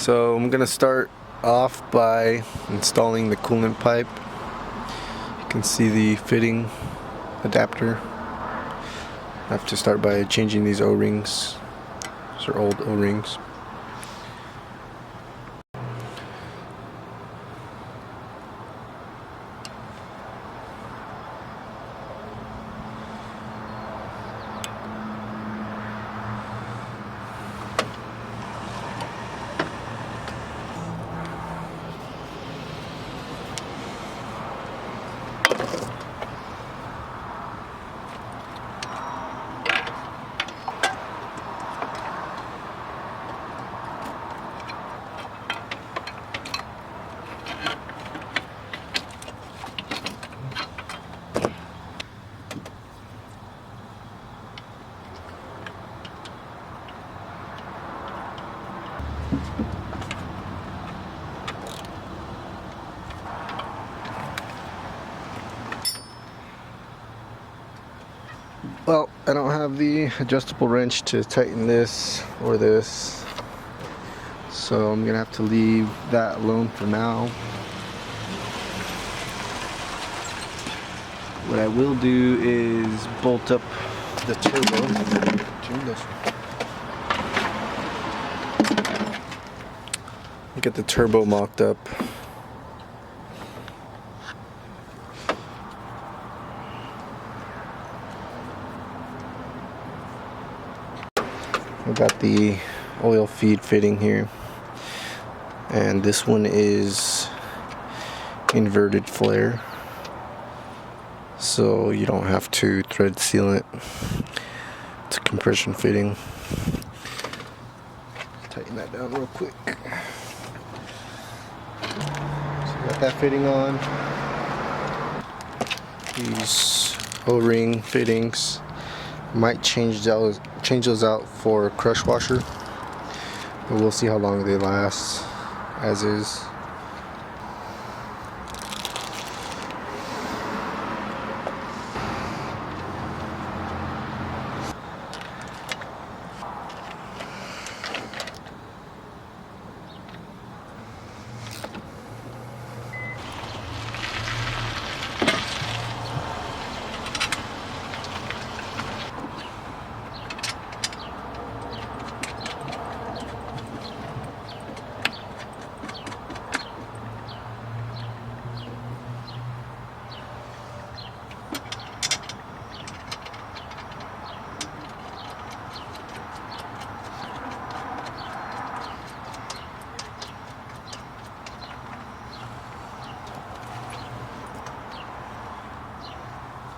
So I'm gonna start off by installing the coolant pipe. You can see the fitting adapter. I have to start by changing these O-rings. These are old O-rings. Well, I don't have the adjustable wrench to tighten this or this, so I'm gonna have to leave that alone for now. What I will do is bolt up the turbo. Get the turbo mocked up. I've got the oil feed fitting here, and this one is inverted flare, so you don't have to thread seal it. It's a compression fitting. Tighten that down real quick. So got that fitting on. These O-ring fittings, might change those out for a crush washer, but we'll see how long they last as is.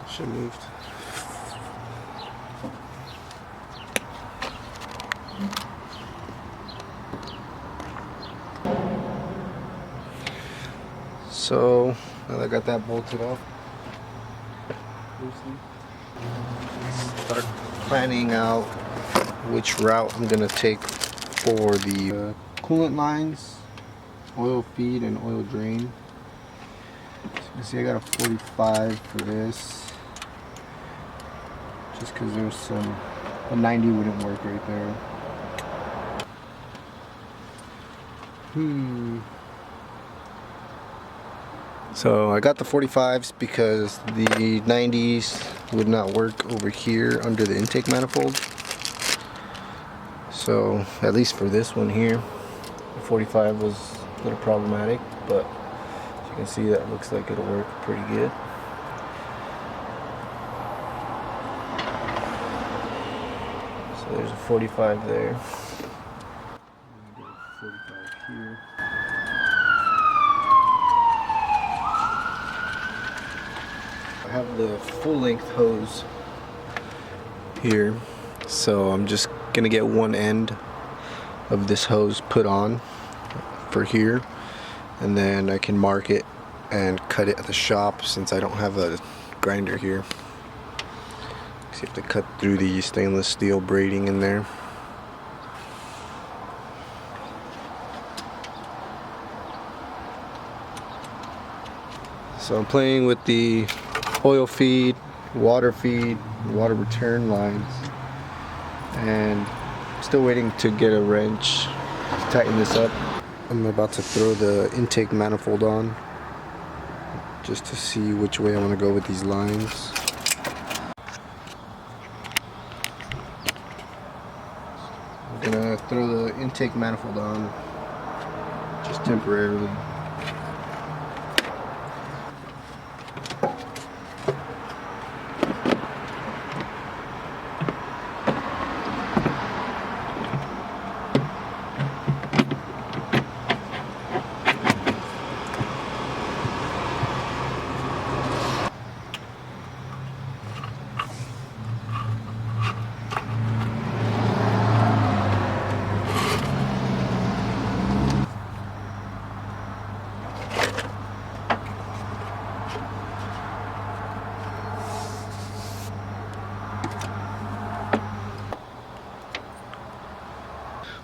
Should have moved. So now that I got that bolted up, start planning out which route I'm gonna take for the coolant lines, oil feed, and oil drain. So you can see I got a 45 for this. Just because there's some, a 90 wouldn't work right there. So I got the 45s because the 90s would not work over here under the intake manifold. So at least for this one here, the 45 was a little problematic, but as you can see, that looks like it'll work pretty good. So there's a 45 there. 45 here. I have the full length hose here, so I'm just gonna get one end of this hose put on for here, and then I can mark it and cut it at the shop since I don't have a grinder here. So you have to cut through the stainless steel braiding in there. So I'm playing with the oil feed, water return lines, and still waiting to get a wrench tighten this up. I'm about to throw the intake manifold on just to see which way I want to go with these lines. I'm gonna throw the intake manifold on just temporarily.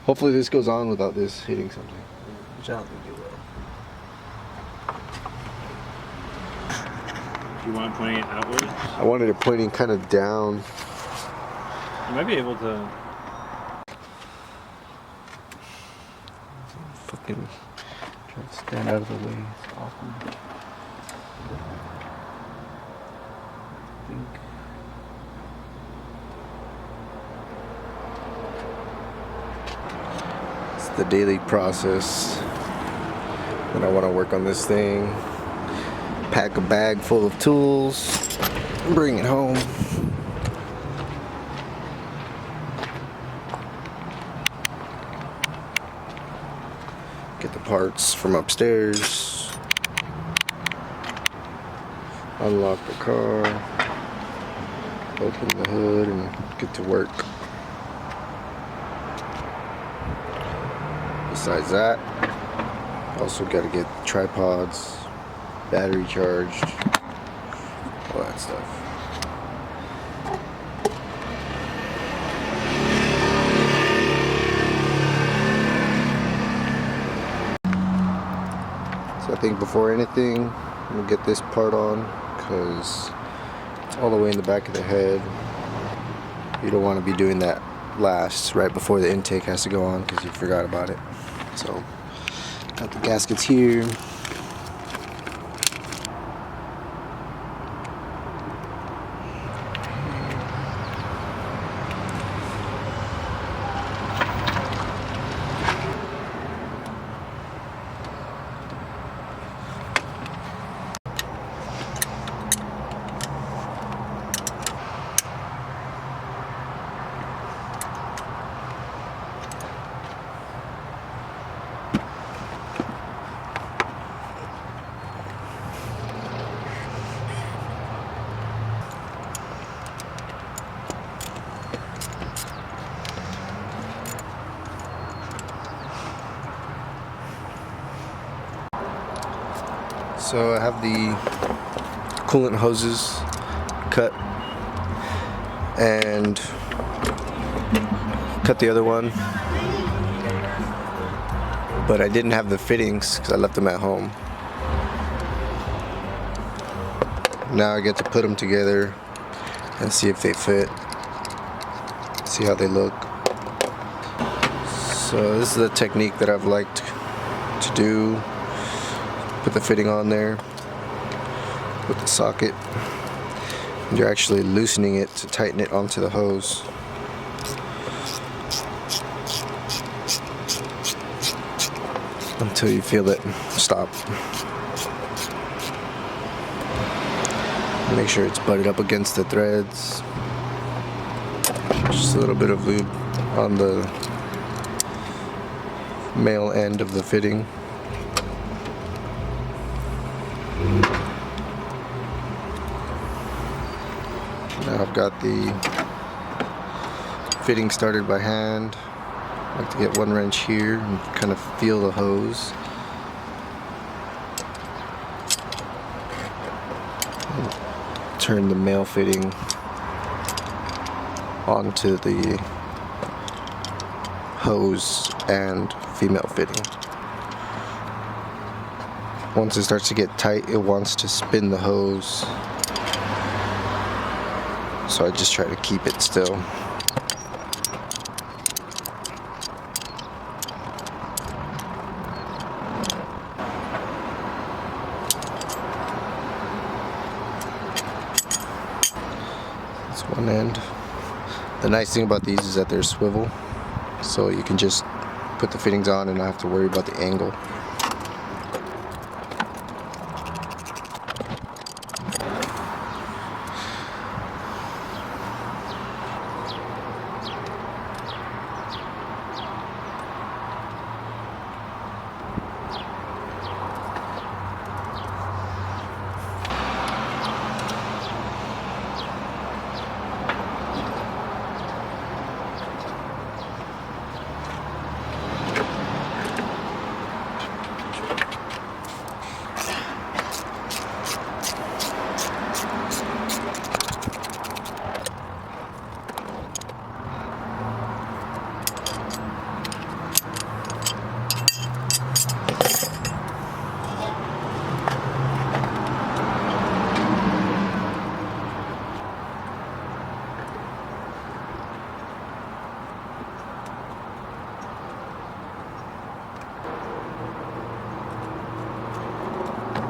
Hopefully this goes on without this hitting something, which I don't think it will. Do you want it pointing outwards? I wanted it pointing kind of down. You might be able to. Fucking try to stand out of the way. It's awkward. I think. It's the daily process when I want to work on this thing. Pack a bag full of tools, bring it home. Get the parts from upstairs. Unlock the car. Open the hood and get to work. Besides that, also got to get tripods, battery charged, all that stuff. So I think before anything, I'm gonna get this part on because it's all the way in the back of the head. You don't want to be doing that last, right before the intake has to go on because you forgot about it. So, got the gaskets here. So I have the coolant hoses cut and cut the other one, but I didn't have the fittings because I left them at home. Now I get to put them together and see if they fit, see how they look. So this is the technique that I've liked to do. Put the fitting on there with the socket. You're actually loosening it to tighten it onto the hose. Until you feel it stop. Make sure it's butted up against the threads. Just a little bit of lube on the male end of the fitting. Now I've got the fitting started by hand. I like to get one wrench here and kind of feel the hose. And turn the male fitting onto the hose and female fitting. Once it starts to get tight, it wants to spin the hose. So I just try to keep it still. one end. The nice thing about these is that they're swivel, so you can just put the fittings on and not have to worry about the angle.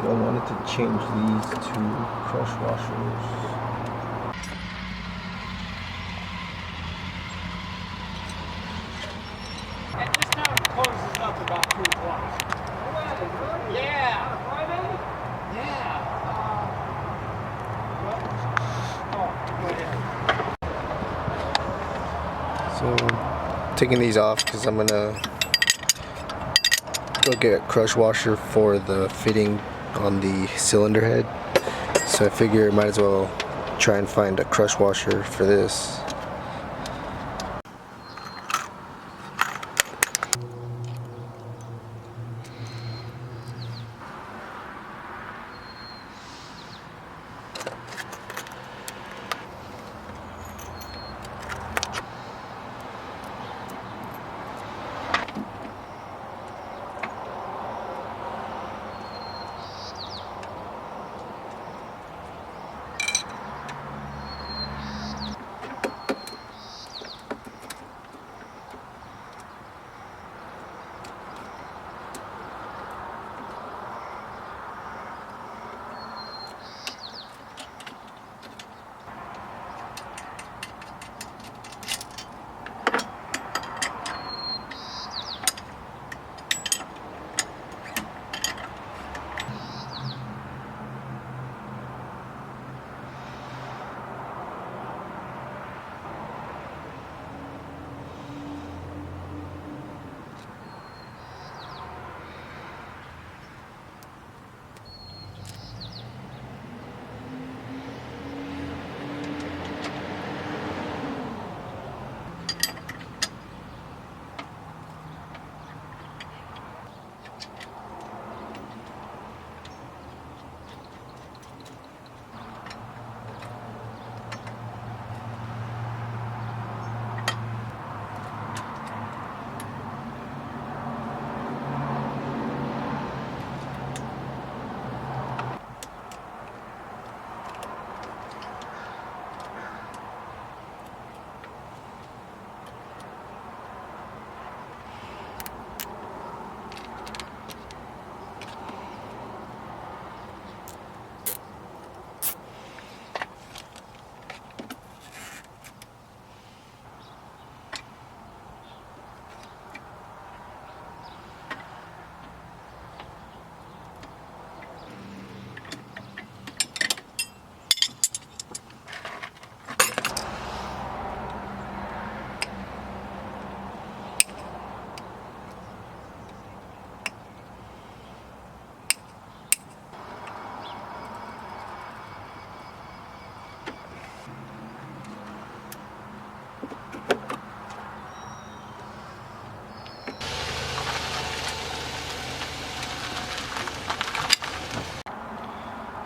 I wanted to change these to crush washers. And this town closes up about 2 o'clock. Yeah. Friday? Yeah. So taking these off because I'm gonna go get a crush washer for the fitting on the cylinder head. So I figure I might as well try and find a crush washer for this.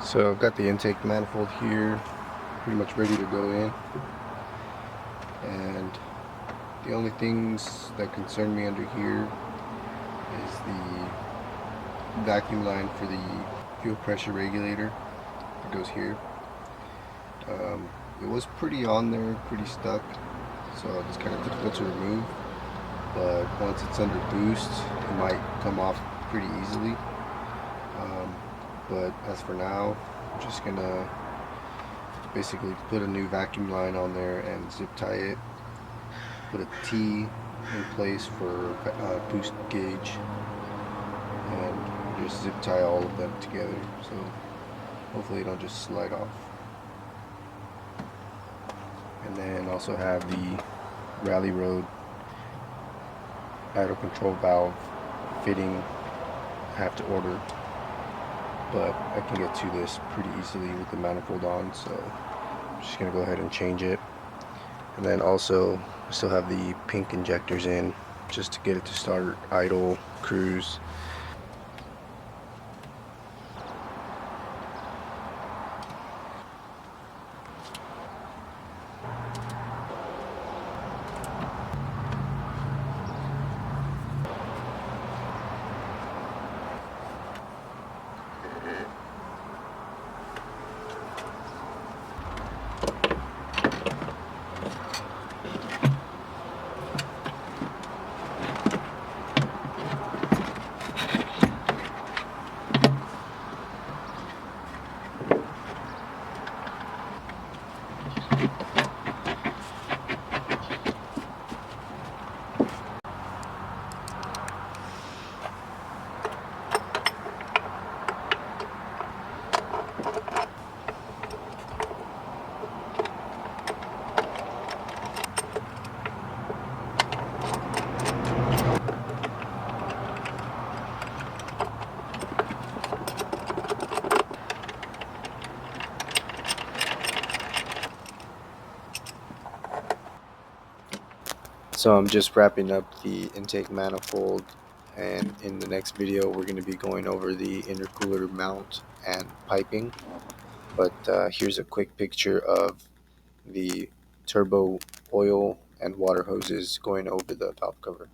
So I've got the intake manifold here, pretty much ready to go in. And the only things that concern me under here is the vacuum line for the fuel pressure regulator that goes here. It was pretty on there, pretty stuck, so it's kind of difficult to remove. But once it's under boost, it might come off pretty easily. But as for now, I'm just gonna basically put a new vacuum line on there and zip tie it. Put a T in place for boost gauge, and just zip tie all of them together. So hopefully it don't just slide off. And then also have the rally road idle control valve fitting. I have to order, but I can get to this pretty easily with the manifold on, so I'm just gonna go ahead and change it. And then also I still have the pink injectors in just to get it to start idle, cruise. So I'm just wrapping up the intake manifold, and in the next video we're going to be going over the intercooler mount and piping. But here's a quick picture of the turbo oil and water hoses going over the valve cover.